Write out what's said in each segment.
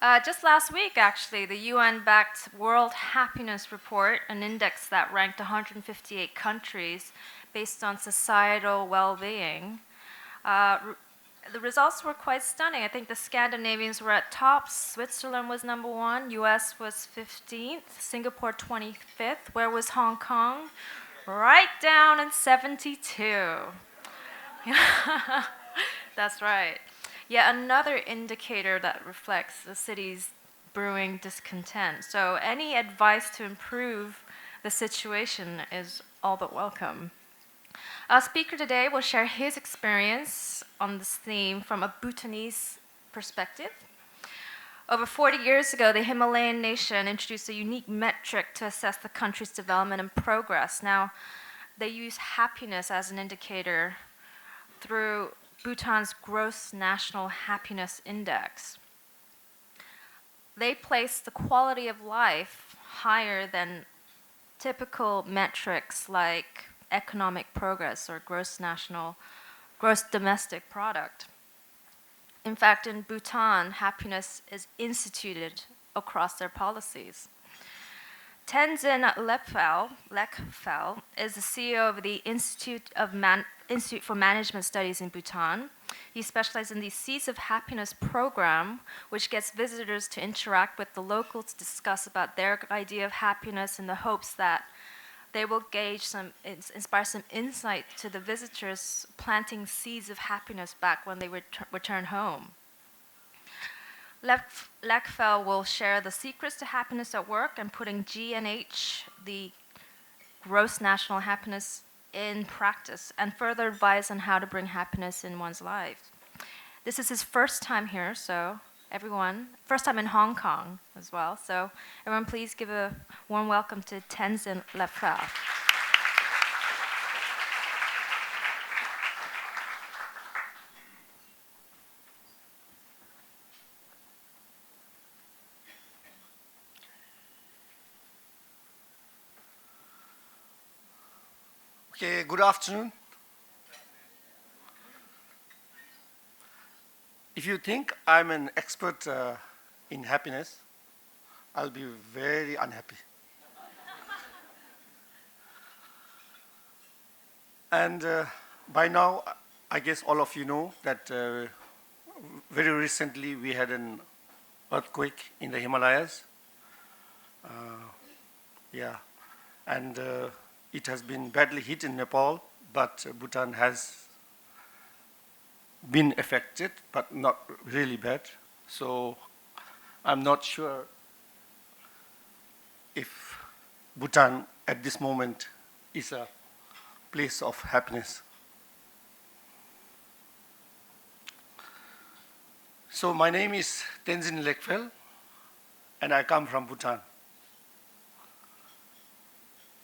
Just last week, actually, the UN-backed World Happiness Report, an index that ranked 158 countries based on societal well-being. The results were quite stunning. I think the Scandinavians were at top. Switzerland was number 1. US was 15th. Singapore 25th. Where was Hong Kong? Right down in 72. That's right. Yet another indicator that reflects the city's brewing discontent. So any advice to improve the situation is all but welcome. Our speaker today will share his experience on this theme from a Bhutanese perspective. Over 40 years ago, the Himalayan nation introduced a unique metric to assess the country's development and progress. Now, they use happiness as an indicator through Bhutan's Gross National Happiness Index. They place the quality of life higher than typical metrics like economic progress or gross domestic product. In fact, in Bhutan, happiness is instituted across their policies. Tenzin Lekphell is the CEO of the Institute for Management Studies in Bhutan. He specializes in the Seeds of Happiness program, which gets visitors to interact with the locals to discuss about their idea of happiness in the hopes that they will inspire some insight to the visitors, planting seeds of happiness back when they return home. Lekphell will share the secrets to happiness at work and putting G and H, the gross national happiness, in practice, and further advise on how to bring happiness in one's life. This is his first time here, so everyone, first time in Hong Kong as well, so everyone please give a warm welcome to Tenzin Lekphell. Okay, good afternoon. If you think I'm an expert in happiness, I'll be very unhappy. And by now, I guess all of you know that very recently we had an earthquake in the Himalayas. And it has been badly hit in Nepal, but Bhutan has been affected, but not really bad. So I'm not sure if Bhutan at this moment is a place of happiness. So my name is Tenzin Lekphell, and I come from Bhutan.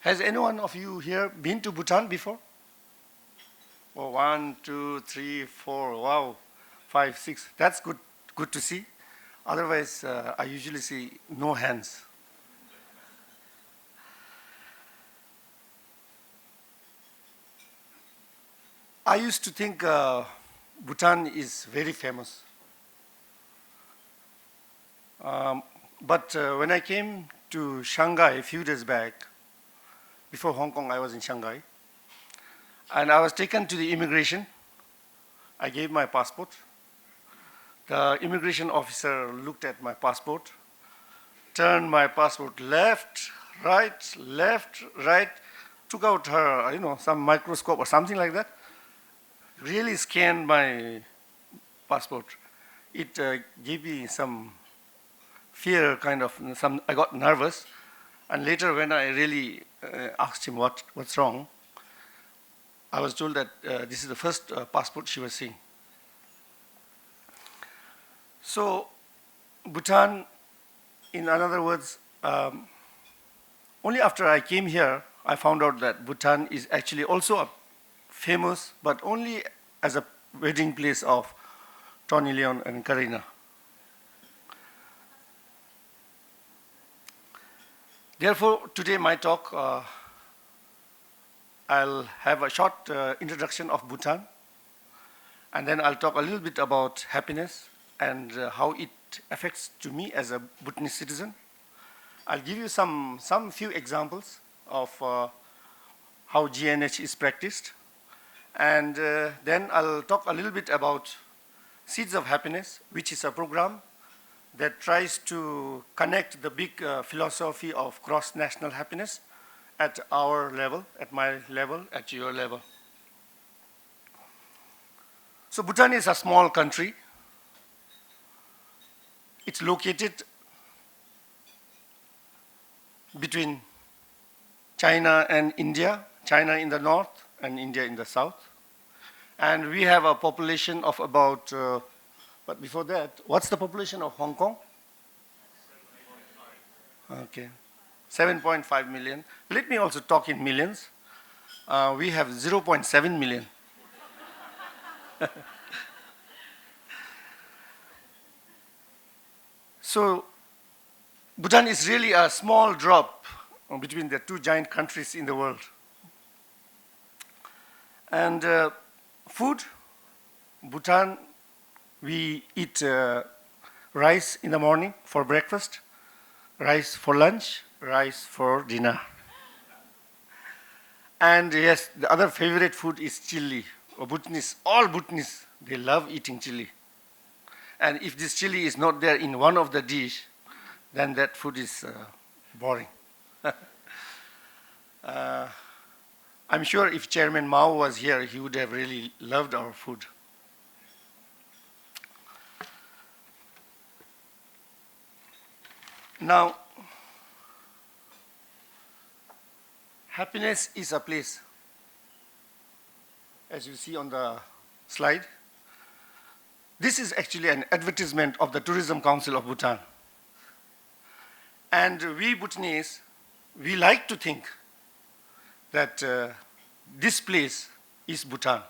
Has anyone of you here been to Bhutan before? Oh, 1, 2, 3, 4, wow, 5, 6. That's good to see. Otherwise, I usually see no hands. I used to think Bhutan is very famous. But when I came to Shanghai a few days back, before Hong Kong, I was in Shanghai. And I was taken to the immigration. I gave my passport. The immigration officer looked at my passport, turned my passport left, right, took out her, some microscope or something like that, really scanned my passport. It gave me some fear, I got nervous. And later when I really asked him what's wrong, I was told that this is the first passport she was seeing. So Bhutan, in other words, only after I came here, I found out that Bhutan is actually also famous, but only as a wedding place of Tony Leon and Karina. Therefore, today my talk, I'll have a short introduction of Bhutan, and then I'll talk a little bit about happiness and how it affects to me as a Bhutanese citizen. I'll give you some few examples of how GNH is practiced. And then I'll talk a little bit about Seeds of Happiness, which is a program that tries to connect the big philosophy of cross-national happiness at our level, at my level, at your level. So Bhutan is a small country. It's located between China and India, China in the north and India in the south. And we have a population of about, but before that, what's the population of Hong Kong? 7.5. Okay, 7.5 million. Let me also talk in millions. We have 0.7 million. So Bhutan is really a small drop between the two giant countries in the world. And food, Bhutan, we eat rice in the morning for breakfast, rice for lunch, rice for dinner. And yes, the other favorite food is chili. Bhutanese, all Bhutanese, they love eating chili. And if this chili is not there in one of the dish, then that food is boring. I'm sure if Chairman Mao was here, he would have really loved our food. Now, happiness is a place, as you see on the slide. This is actually an advertisement of the Tourism Council of Bhutan. And we Bhutanese, we like to think that this place is Bhutan.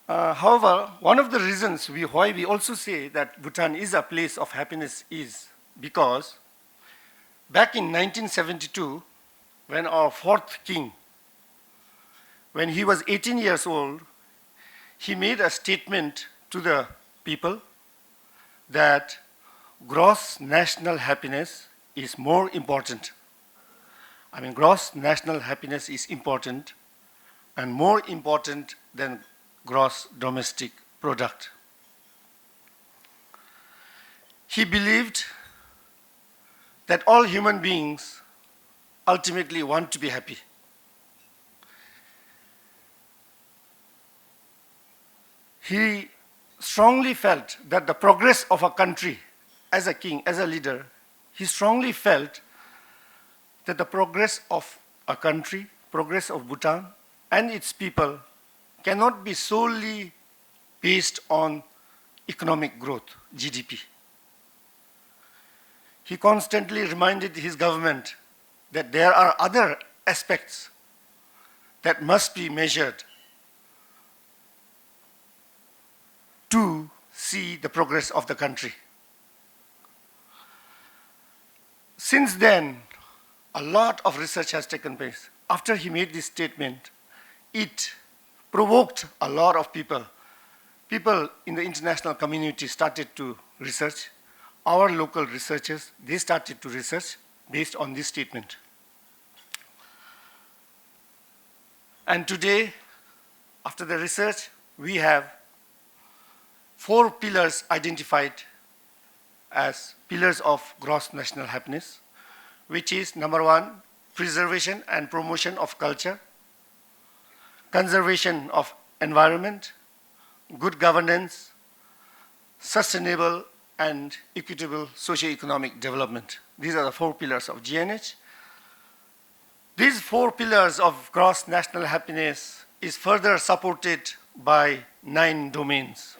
However, one of the reasons why we also say that Bhutan is a place of happiness is because back in 1972, when our fourth king, when he was 18 years old, he made a statement to the people that gross national happiness is more important. I mean, gross national happiness is important and more important than gross domestic product. He believed that all human beings ultimately want to be happy. He strongly felt that the progress of a country, as a king, as a leader, he strongly felt that the progress of a country, progress of Bhutan and its people cannot be solely based on economic growth, GDP. He constantly reminded his government that there are other aspects that must be measured to see the progress of the country. Since then, a lot of research has taken place. After he made this statement, it provoked a lot of people. People in the international community started to research. Our local researchers, they started to research based on this statement. And today, after the research, we have 4 pillars identified as pillars of gross national happiness, which is number 1, preservation and promotion of culture, conservation of environment, good governance, sustainable and equitable socio-economic development. These are the 4 pillars of GNH. These 4 pillars of gross national happiness is further supported by 9 domains,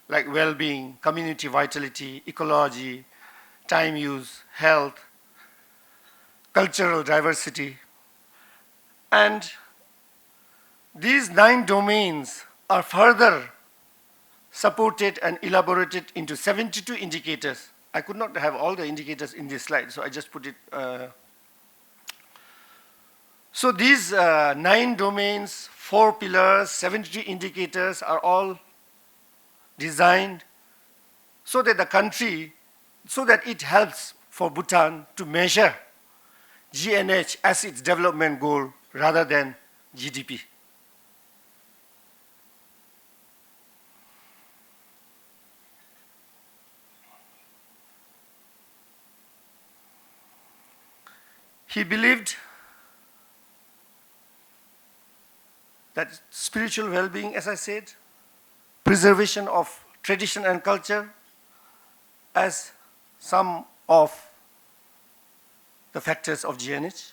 like well-being, community vitality, ecology, time use, health, cultural diversity. And these 9 domains are further supported and elaborated into 72 indicators. I could not have all the indicators in this slide, so I just put it. So these 9 domains, 4 pillars, 72 indicators are all designed so that the country, so that it helps for Bhutan to measure GNH as its development goal rather than GDP. He believed that spiritual well-being, as I said, preservation of tradition and culture as some of the factors of GNH,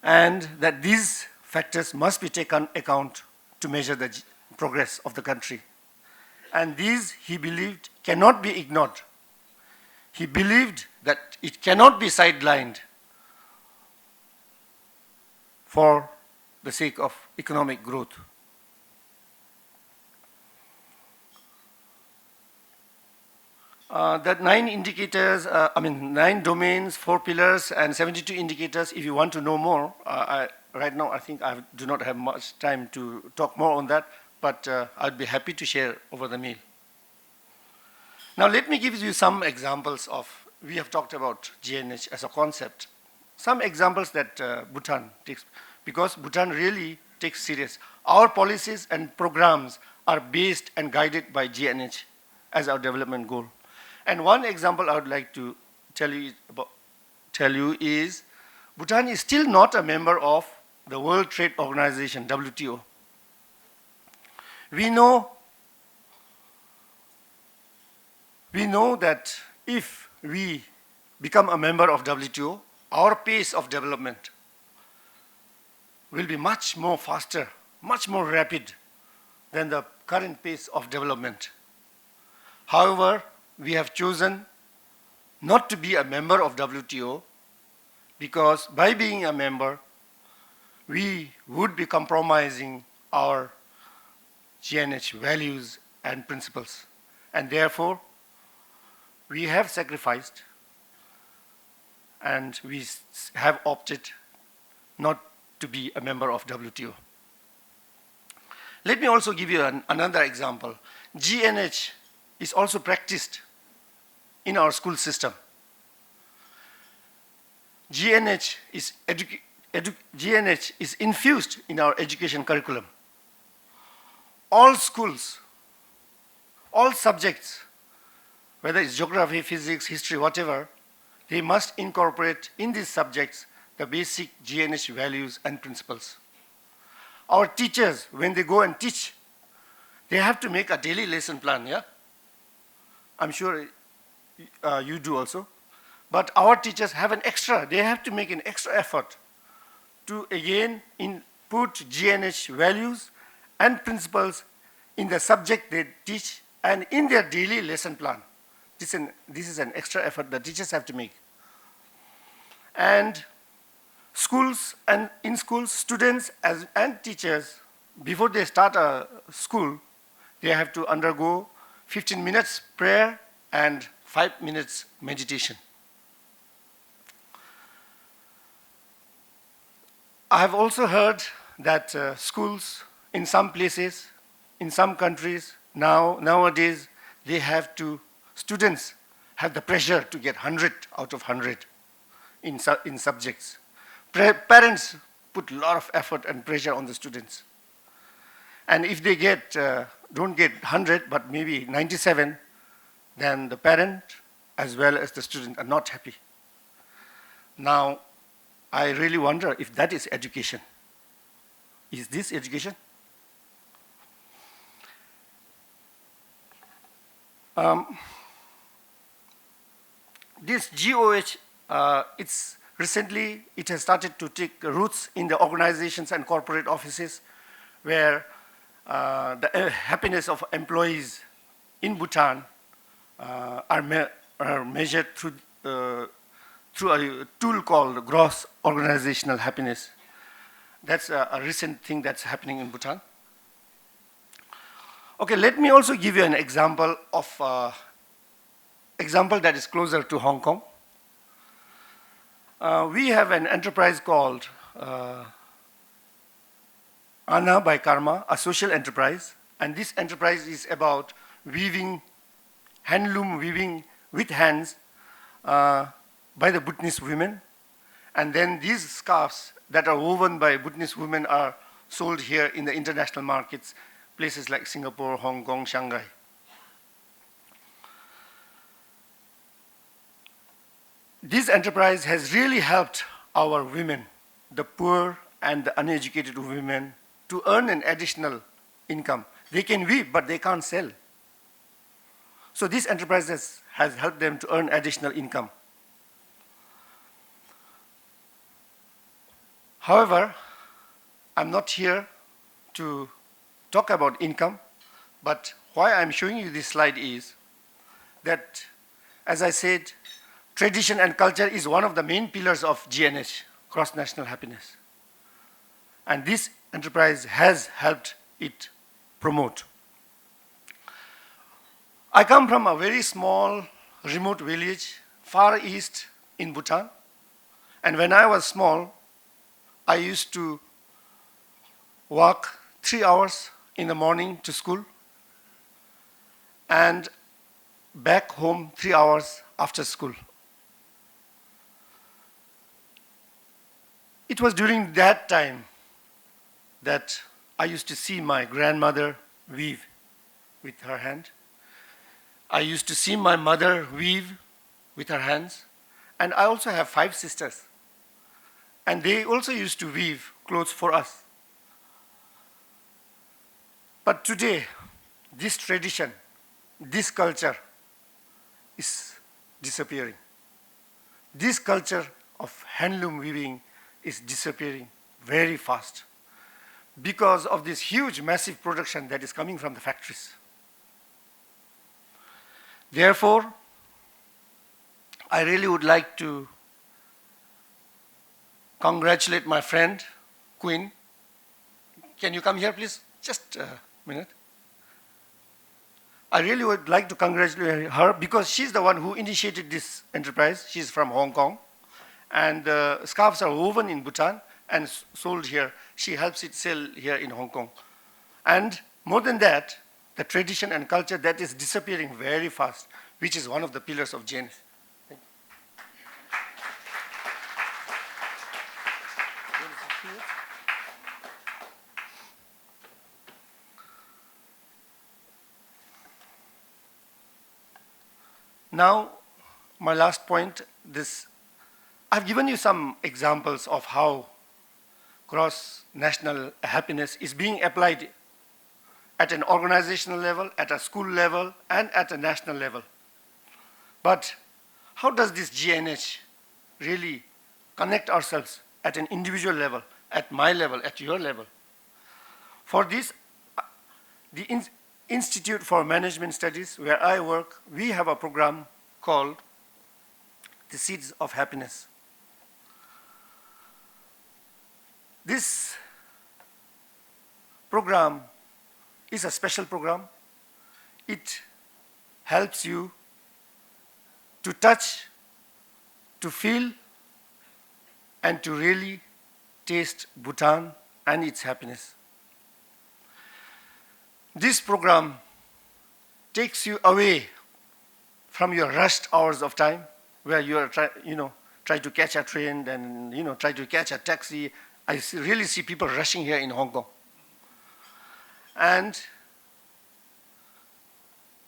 and that these factors must be taken account to measure the progress of the country. And these, he believed, cannot be ignored. He believed that it cannot be sidelined for the sake of economic growth. That 9 indicators, 9 domains, 4 pillars, and 72 indicators, if you want to know more, right now I think I do not have much time to talk more on that, but I'd be happy to share over the meal. Now let me give you some examples of, we have talked about GNH as a concept, some examples that Bhutan takes, because Bhutan really takes serious. Our policies and programs are based and guided by GNH as our development goal. And one example I would like to tell you is, Bhutan is still not a member of the World Trade Organization, WTO. We know that if we become a member of WTO, our pace of development will be much more faster, much more rapid than the current pace of development. However, we have chosen not to be a member of WTO because by being a member, we would be compromising our GNH values and principles. And therefore, we have sacrificed and we have opted not to be a member of WTO. Let me also give you another example. GNH is also practiced in our school system. GNH is infused in our education curriculum. All schools, all subjects, whether it's geography, physics, history, whatever, they must incorporate in these subjects the basic GNH values and principles. Our teachers, when they go and teach, they have to make a daily lesson plan, yeah? I'm sure you do also. But our teachers have they have to make an extra effort to again put GNH values and principles in the subject they teach and in their daily lesson plan. This is an extra effort that teachers have to make. And schools, and in schools, students and teachers, before they start a school, they have to undergo 15 minutes prayer and 5 minutes meditation. I have also heard that schools in some places, in some countries, nowadays, students have the pressure to get 100 out of 100 in subjects. Parents put a lot of effort and pressure on the students. And if they don't get 100, but maybe 97, then the parent as well as the student are not happy. Now, I really wonder if that is education. Is this education? This GOH, recently it has started to take roots in the organizations and corporate offices where the happiness of employees in Bhutan are measured through a tool called gross organizational happiness. That's a recent thing that's happening in Bhutan. Okay, let me also give you an example of example that is closer to Hong Kong. We have an enterprise called Anna by Karma, a social enterprise, And this enterprise is about weaving, handloom weaving with hands by the Bhutanese women. And then these scarves that are woven by Bhutanese women are sold here in the international markets, places like Singapore, Hong Kong, Shanghai. This enterprise has really helped our women, the poor and the uneducated women, to earn an additional income. They can weave, but they can't sell. So this enterprise has helped them to earn additional income. However, I'm not here to talk about income, but why I'm showing you this slide is that, as I said, tradition and culture is one of the main pillars of GNH, cross-national happiness. And this enterprise has helped it promote. I come from a very small, remote village, far east in Bhutan. And when I was small, I used to walk 3 hours in the morning to school and back home 3 hours after school. It was during that time that I used to see my grandmother weave with her hand. I used to see my mother weave with her hands. And I also have 5 sisters. And they also used to weave clothes for us. But today, this tradition, this culture is disappearing. This culture of handloom weaving is disappearing very fast because of this huge, massive production that is coming from the factories. Therefore, I really would like to congratulate my friend, Queen. Can you come here, please? Just a minute. I really would like to congratulate her because she's the one who initiated this enterprise. She's from Hong Kong. And scarves are woven in Bhutan and sold here. She helps it sell here in Hong Kong. And more than that, the tradition and culture that is disappearing very fast, which is one of the pillars of GNS. Now, my last point, I've given you some examples of how cross-national happiness is being applied at an organizational level, at a school level, and at a national level. But how does this GNH really connect ourselves at an individual level, at my level, at your level? For this, the Institute for Management Studies, where I work, we have a program called the Seeds of Happiness. This program is a special program. It helps you to touch, to feel, and to really taste Bhutan and its happiness. This program takes you away from your rushed hours of time, where you are try to catch a train and try to catch a taxi. I really see people rushing here in Hong Kong. And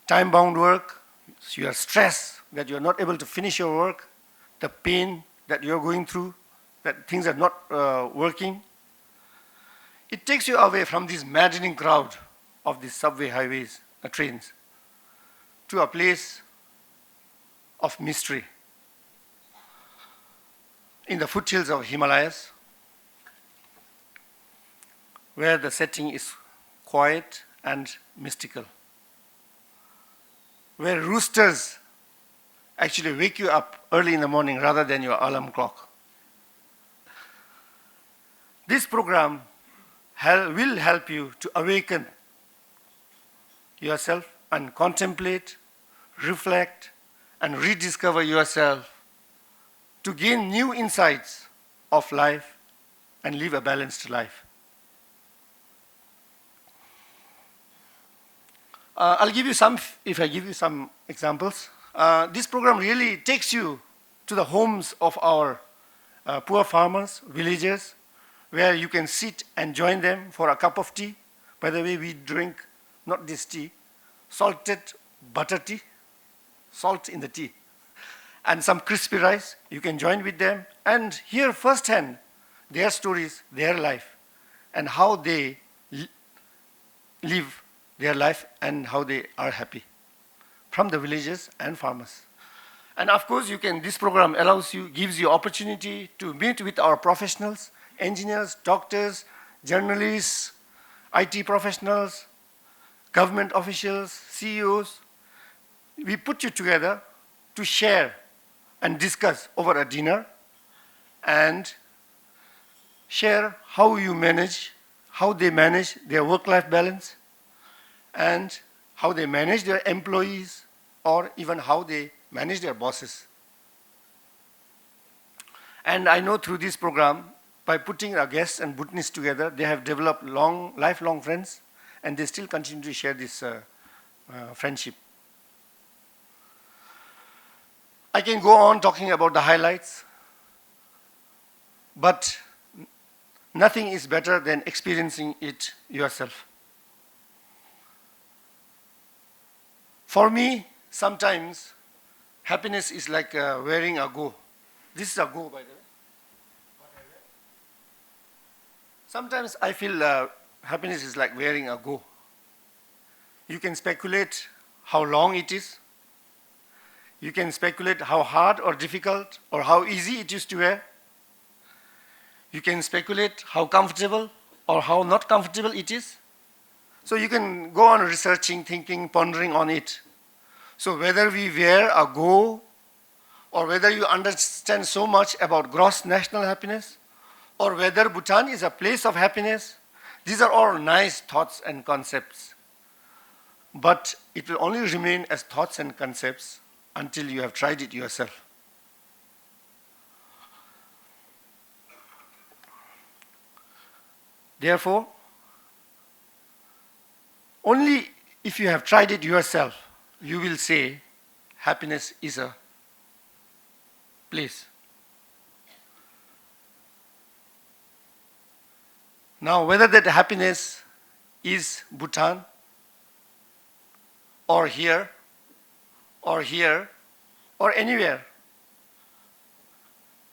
time-bound work, so you are stressed that you are not able to finish your work, the pain that you are going through, that things are not working. It takes you away from this maddening crowd of the subway, highways, trains, to a place of mystery in the foothills of Himalayas, where the setting is quiet and mystical, where roosters actually wake you up early in the morning rather than your alarm clock. This program will help you to awaken yourself and contemplate, reflect, and rediscover yourself to gain new insights of life and live a balanced life. I'll give you some, if I give you some examples. This program really takes you to the homes of our poor farmers, villagers, where you can sit and join them for a cup of tea. By the way, we drink not this tea, salted butter tea, salt in the tea, and some crispy rice. You can join with them and hear firsthand their stories, their life, and how they live their life and how they are happy from the villagers and farmers. And of course, this program gives you opportunity to meet with our professionals, engineers, doctors, journalists, IT professionals, government officials, CEOs. We put you together to share and discuss over a dinner and share how they manage their work-life balance, and how they manage their employees, or even how they manage their bosses. And I know through this program, by putting our guests and Bhutanese together, they have developed lifelong friends, and they still continue to share this friendship. I can go on talking about the highlights, but nothing is better than experiencing it yourself. For me, sometimes happiness is like wearing a go. This is a go, by the way. Sometimes I feel happiness is like wearing a go. You can speculate how long it is. You can speculate how hard or difficult or how easy it is to wear. You can speculate how comfortable or how not comfortable it is. So you can go on researching, thinking, pondering on it. So whether we wear a go, or whether you understand so much about gross national happiness, or whether Bhutan is a place of happiness, these are all nice thoughts and concepts. But it will only remain as thoughts and concepts until you have tried it yourself. Therefore, only if you have tried it yourself, you will say happiness is a place. Now, whether that happiness is Bhutan, or here, or here, or anywhere,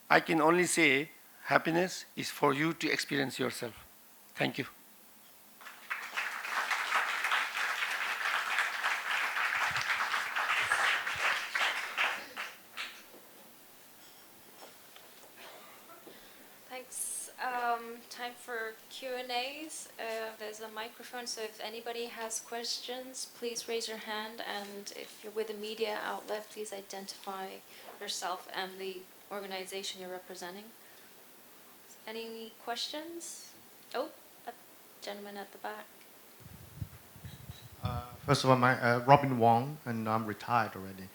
I can only say happiness is for you to experience yourself. Thank you. Thanks. Time for Q&As. There's a microphone, so if anybody has questions, please raise your hand. And if you're with a media outlet, please identify yourself and the organization you're representing. Any questions? Oh, a gentleman at the back. First of all, Robin Wong, and I'm retired already.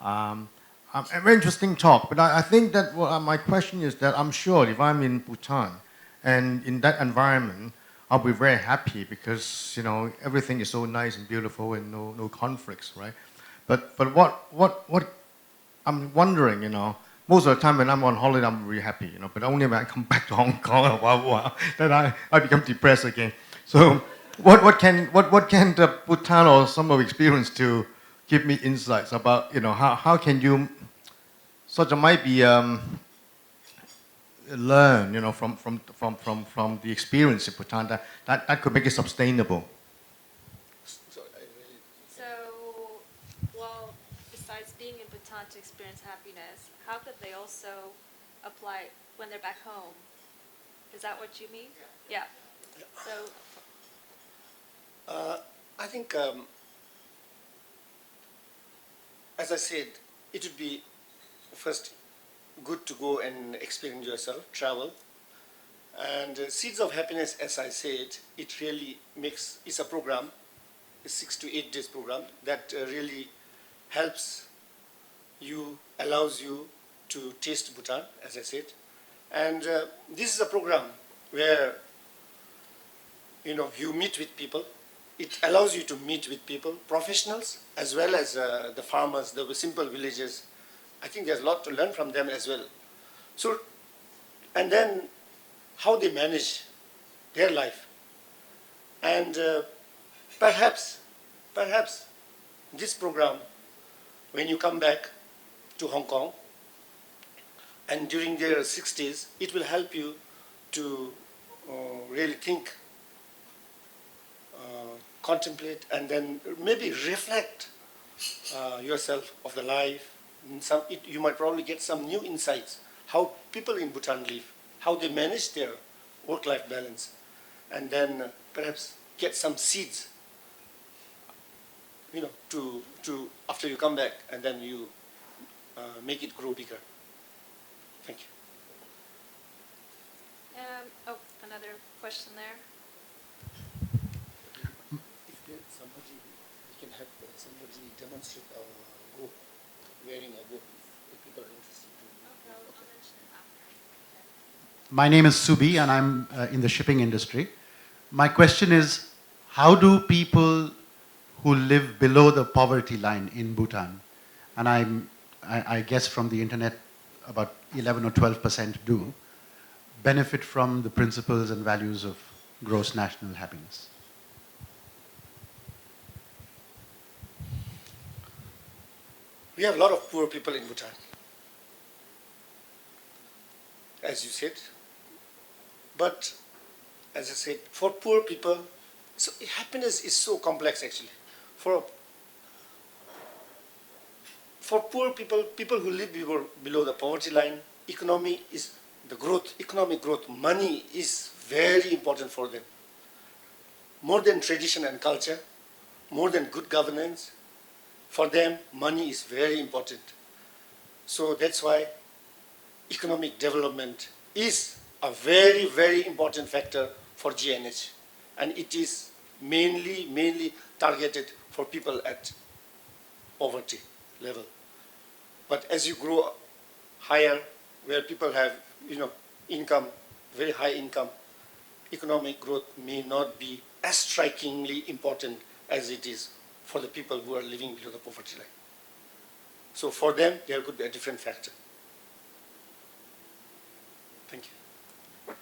A very interesting talk, but I think that my question is that I'm sure if I'm in Bhutan and in that environment, I'll be very happy because everything is so nice and beautiful and no conflicts, right? But what I'm wondering, most of the time when I'm on holiday, I'm really happy, but only when I come back to Hong Kong, then I become depressed again. So what can the Bhutan or some of experience to give me insights about, how can you sort of might be learn, from the experience in Bhutan that could make it sustainable. So, well, besides being in Bhutan to experience happiness, how could they also apply when they're back home? Is that what you mean? Yeah. So, I think, as I said, it would be first good to go and experience yourself, travel. And Seeds of Happiness, as I said, it really it's a program, a 6 to 8 days program that really helps you, allows you to taste Bhutan, as I said. And this is a program where, you meet with people, it allows you to meet with people, professionals, as well as the farmers, the simple villagers. I think there's a lot to learn from them as well. So, and then how they manage their life. And perhaps this program, when you come back to Hong Kong, and during their 60s, it will help you to really think, contemplate, and then maybe reflect yourself of the life. You might probably get some new insights, how people in Bhutan live, how they manage their work-life balance, and then perhaps get some seeds, to after you come back, and then you make it grow bigger. Thank you. Another question there. If there's somebody, we can have somebody demonstrate a robe, wearing a robe, if people are interested. Okay, I'll mention it after. My name is Subi, and I'm in the shipping industry. My question is, how do people who live below the poverty line in Bhutan, and I guess from the internet about 11 or 12% do, benefit from the principles and values of gross national happiness? We have a lot of poor people in Bhutan, as you said. But, as I said, for poor people, so happiness is so complex actually. For poor people, people who live below the poverty line, economic growth, money is very important for them. More than tradition and culture, more than good governance, for them, money is very important. So that's why economic development is a very, very important factor for GNH. And it is mainly targeted for people at poverty level. But as you grow higher, where people have, income, very high income, economic growth may not be as strikingly important as it is for the people who are living below the poverty line. So for them, there could be a different factor. Thank you.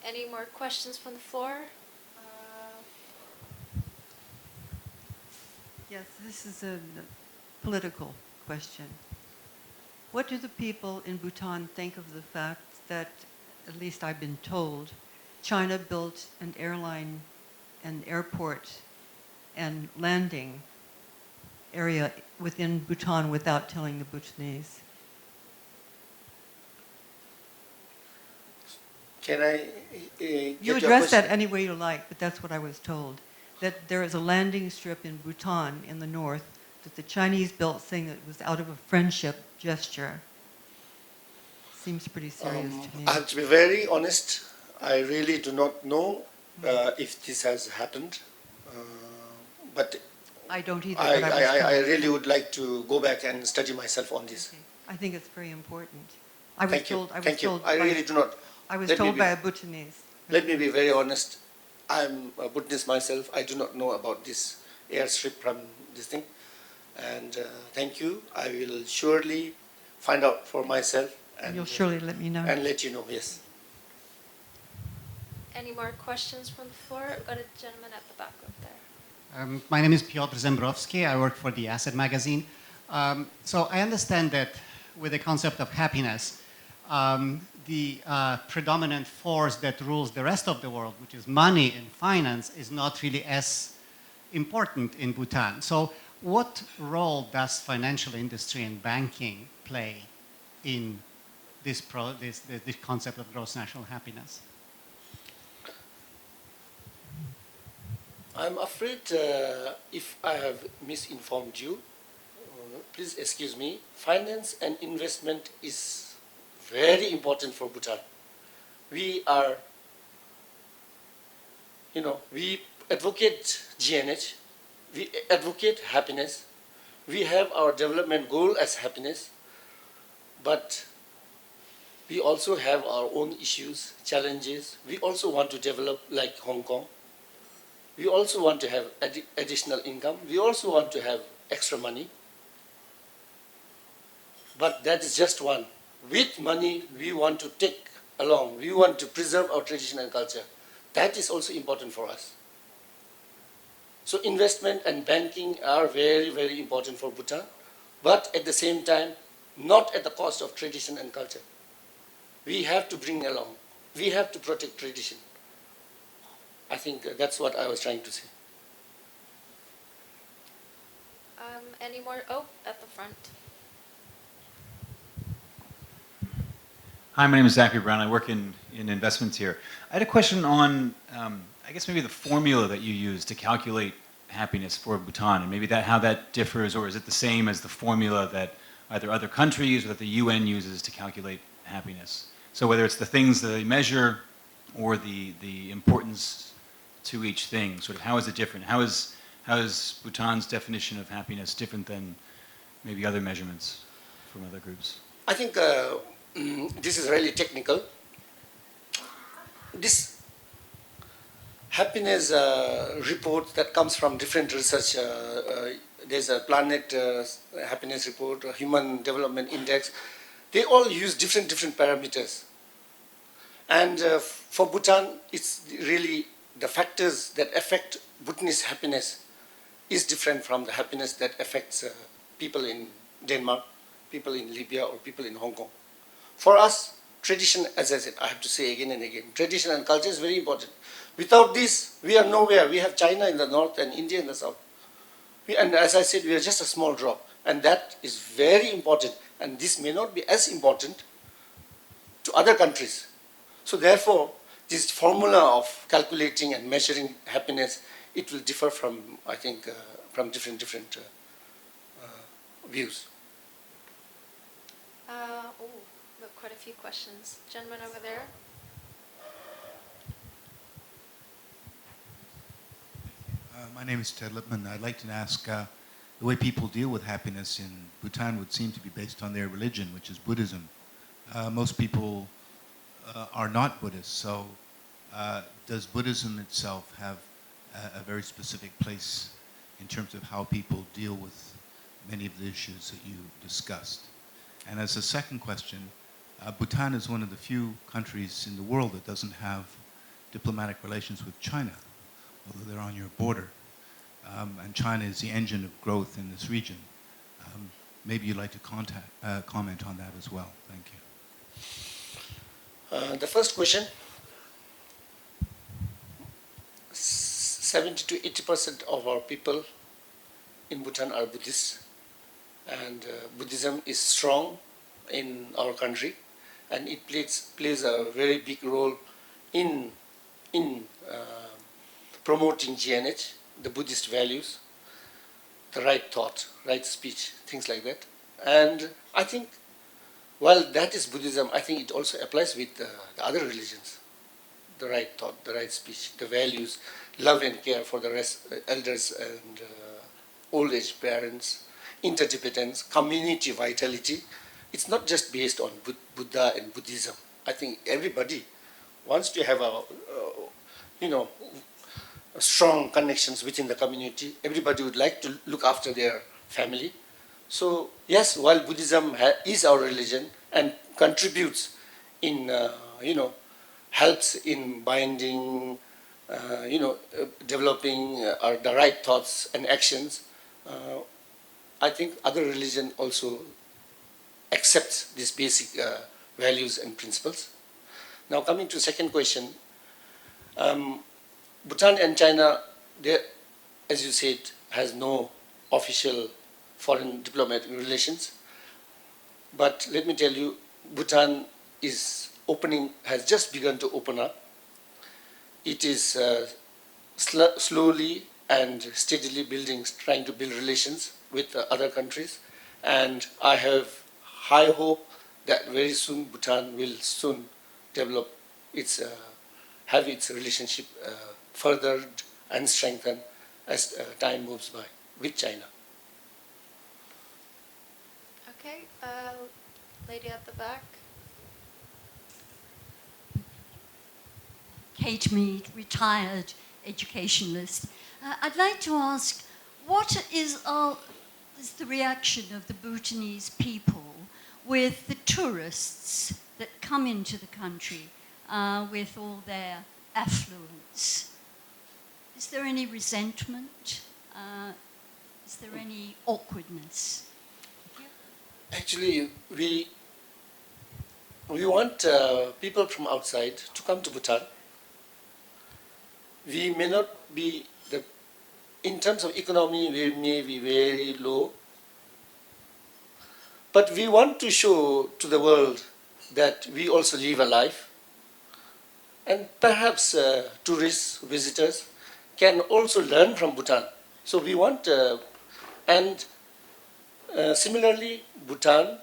Any more questions from the floor? Yes, this is a political question. What do the people in Bhutan think of the fact that, at least I've been told, China built an airline, an airport, and landing area within Bhutan without telling the Bhutanese? Can I You address that any way you like, but that's what I was told. That there is a landing strip in Bhutan in the north that the Chinese built, saying that it was out of a friendship gesture. Seems pretty serious to me. I have to be very honest. I really do not know if this has happened. But I don't either. But I really would like to go back and study myself on this. Okay. I think it's very important. I was Thank you. told. Thank you. I really do not. I was Let me told be- by a Bhutanese. Let me be very honest. I'm a Buddhist myself. I do not know about this airstrip from this thing. And thank you. I will surely find out for myself. And you'll surely let me know. And let you know, yes. Any more questions from the floor? I've got a gentleman at the back up there. My name is Piotr Zembrowski. I work for the Asset magazine. So I understand that with the concept of happiness, the predominant force that rules the rest of the world, which is money and finance, is not really as important in Bhutan. So what role does financial industry and banking play in this concept of gross national happiness? I'm afraid if I have misinformed you, please excuse me. Finance and investment is very important for Bhutan. We are, we advocate GNH, we advocate happiness, we have our development goal as happiness, but we also have our own issues, challenges. We also want to develop like Hong Kong. We also want to have additional income. We also want to have extra money. But that is just one. With money, we want to take along. We want to preserve our tradition and culture. That is also important for us. So investment and banking are very, very important for Bhutan, but at the same time, not at the cost of tradition and culture. We have to bring along. We have to protect tradition. I think that's what I was trying to say. Any more? Oh, at the front. Hi, my name is Zachary Brown. I work in investments here. I had a question on, I guess maybe the formula that you use to calculate happiness for Bhutan, and maybe how that differs, or is it the same as the formula that either other countries or that the UN uses to calculate happiness? So whether it's the things that they measure or the importance to each thing, sort of how is it different? How is Bhutan's definition of happiness different than maybe other measurements from other groups? I think this is really technical. This happiness report that comes from different research, there's a planet happiness report, a human development index. They all use different parameters. And for Bhutan, it's really the factors that affect Bhutanese happiness is different from the happiness that affects people in Denmark, people in Libya, or people in Hong Kong. For us, tradition, as I said, I have to say again and again, tradition and culture is very important. Without this, we are nowhere. We have China in the north and India in the south. And as I said, we are just a small drop. And that is very important. And this may not be as important to other countries. So therefore, this formula of calculating and measuring happiness, it will differ from, I think, from different views. We have quite a few questions. Gentleman over there. My name is Ted Lipman. I'd like to ask, the way people deal with happiness in Bhutan would seem to be based on their religion, which is Buddhism. Most people are not Buddhists, so does Buddhism itself have a very specific place in terms of how people deal with many of the issues that you discussed? And as a second question, Bhutan is one of the few countries in the world that doesn't have diplomatic relations with China, although they're on your border. And China is the engine of growth in this region. Maybe you'd like to comment on that as well. Thank you. The first question, 70 to 80% of our people in Bhutan are Buddhists, and Buddhism is strong in our country, and it plays a very big role in promoting GNH, the Buddhist values, the right thought, right speech, things like that. And I think, while that is Buddhism, I think it also applies with the other religions. The right thought, the right speech, the values, love and care for the elders and old age parents, interdependence, community vitality. It's not just based on Buddha and Buddhism. I think everybody wants to have strong connections within the community. Everybody would like to look after their family. So yes, while Buddhism is our religion and contributes in, helps in binding, developing the right thoughts and actions, I think other religion also accepts these basic values and principles. Now coming to the second question, Bhutan and China, as you said, has no official foreign diplomatic relations. But let me tell you, Bhutan has just begun to open up. It is slowly and steadily trying to build relations with other countries. And I have high hope that very soon Bhutan will soon develop have its relationship furthered and strengthened as time moves by with China. Okay, lady at the back. Kate Mead, retired educationalist. I'd like to ask, what is the reaction of the Bhutanese people with the tourists that come into the country with all their affluence? Is there any resentment? Is there any awkwardness? Actually, we want people from outside to come to Bhutan. We may not be, in terms of economy, we may be very low, but we want to show to the world that we also live a life. And perhaps tourists, visitors can also learn from Bhutan. So we want, similarly, Bhutan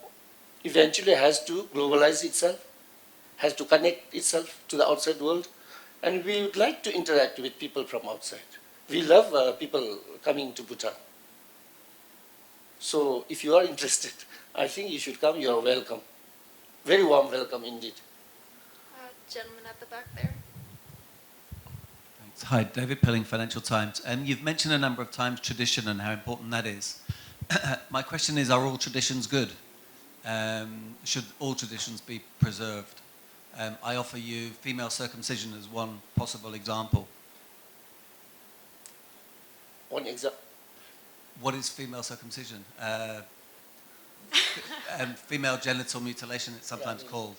eventually has to globalize itself, has to connect itself to the outside world, and we would like to interact with people from outside. We love people coming to Bhutan. So if you are interested, I think you should come. You are welcome. Very warm welcome indeed. Gentleman at the back there. Thanks. Hi, David Pilling, Financial Times. And you've mentioned a number of times tradition and how important that is. My question is, are all traditions good? Should all traditions be preserved? I offer you female circumcision as one possible example. One example. What is female circumcision? Female genital mutilation, it's sometimes called.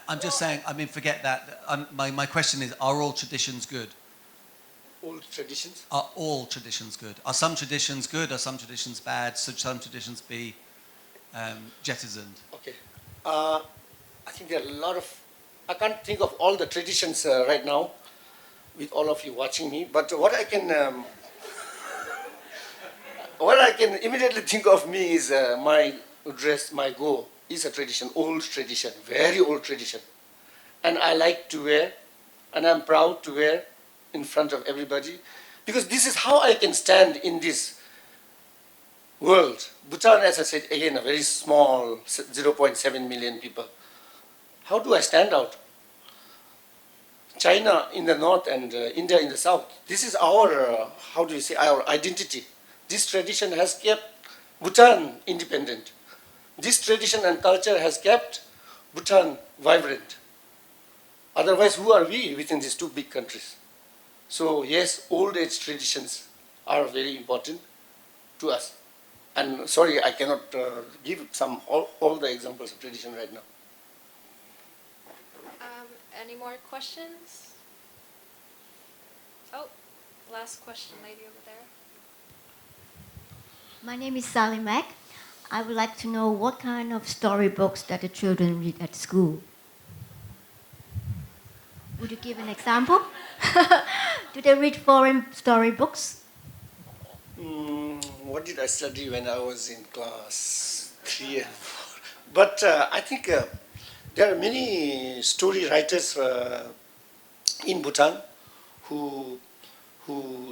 I'm just saying, I mean, forget that. My question is, are all traditions good? All traditions? Are all traditions good? Are some traditions good? Are some traditions bad? Should some traditions be jettisoned? Okay. I think there are a lot of, I can't think of all the traditions right now with all of you watching me, but what I can immediately think of me is my dress, my go is a tradition, old tradition, very old tradition. And I like to wear, and I'm proud to wear in front of everybody, because this is how I can stand in this world. Bhutan, as I said, again, a very small, 0.7 million people. How do I stand out? China in the north and India in the south. This is our, how do you say, our identity. This tradition has kept Bhutan independent. This tradition and culture has kept Bhutan vibrant. Otherwise, who are we within these two big countries? So yes, old age traditions are very important to us. And sorry, I cannot give all the examples of tradition right now. Any more questions? Oh, last question, lady over there. My name is Sally Mack. I would like to know what kind of storybooks that the children read at school. Would you give an example? Do they read foreign storybooks? What did I study when I was in class 3 and 4? But I think there are many story writers in Bhutan who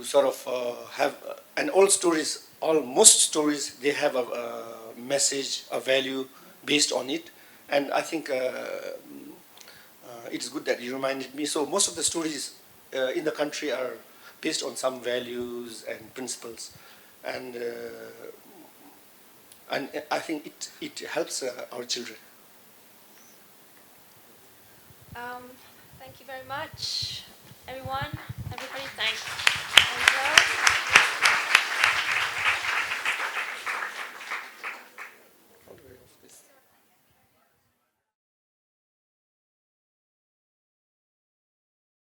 sort of have, and all stories, most stories, they have a message, a value based on it. And I think it's good that you reminded me. So most of the stories in the country are based on some values and principles. And I think it helps our children. Thank you very much, everyone. Everybody, thanks.